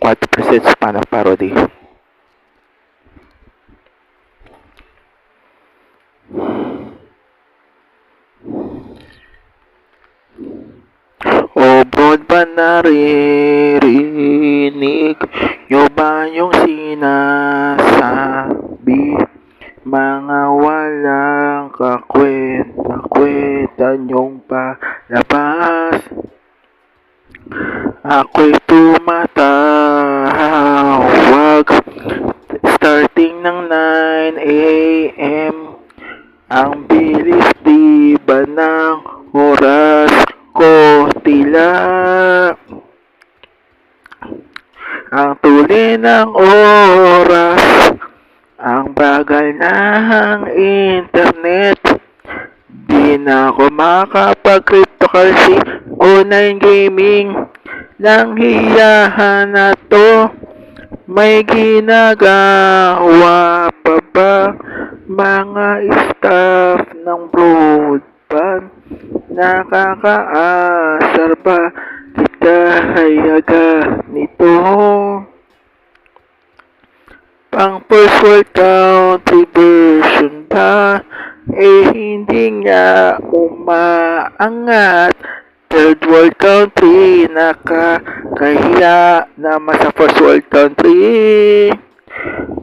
4% Spanish parody. O broadband, naririnig nyo ba yung sinasabi? Mga walang kakwenta nyong palabas. Ako'y tumatawag starting ng 9 a.m. Ang bilis diba ng oras ko, tila ang tuli ng oras, ang bagal ng internet. Di na ako makapag-cryptocurrency, online gaming lang, hiyahan na to. May ginagawa pa ba mga staff ng broadband? Nakakaasar ba kita hayaga nito? Pang first world country version ba? Hindi nga umaangat. Third world country, nakakahiya naman sa first world country.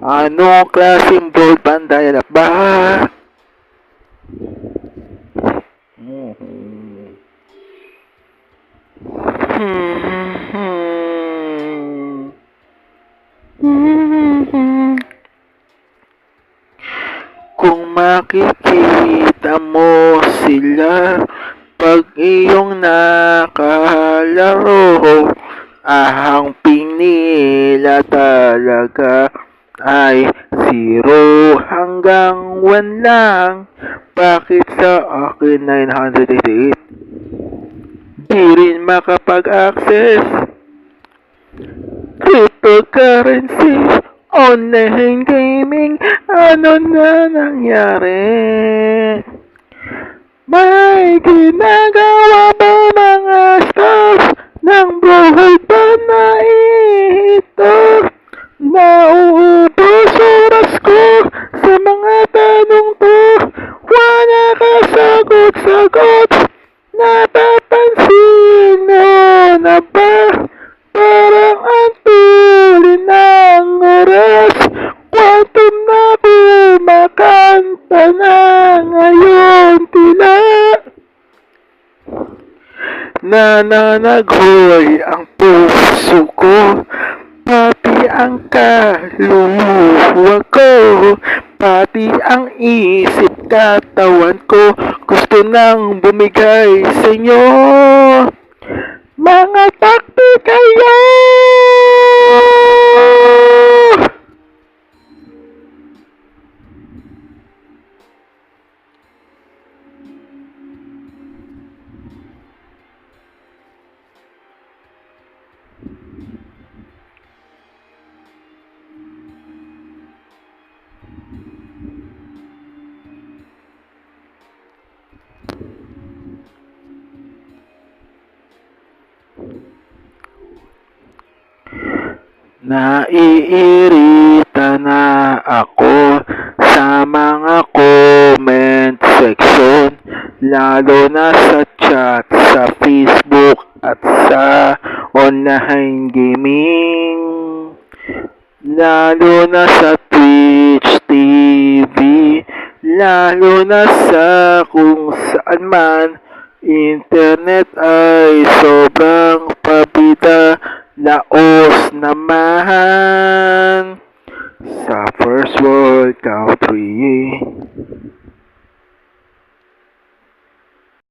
Anong klaseng broadband dial-up ba? Kung makikita mo sila pag iyong nakalaro, ang ping nila talaga ay 0 hanggang 1 lang. Bakit sa akin 988? Di rin makapag-access. Cryptocurrency, online gaming, ano na nangyari? May ginagawa ba mga staff ng broadband na ito? Nauubos oras ko sa mga tanong to. Wala kasagot-sagot. Napapansin mo na ba? Parang ang tuli ng oras. Quantum na bumakanta na ngayon, tila nananaghoy ang puso ko, pati ang kaluluwa ko, pati ang isip katawan ko. Gusto nang bumigay sa inyo. Mga takti kayo! Naiirita na ako sa mga comment section, lalo na sa chat, sa Facebook at sa online gaming, lalo na sa Twitch TV, lalo na sa kung saan man. Internet ay sobrang pabida, laos naman sa first world country.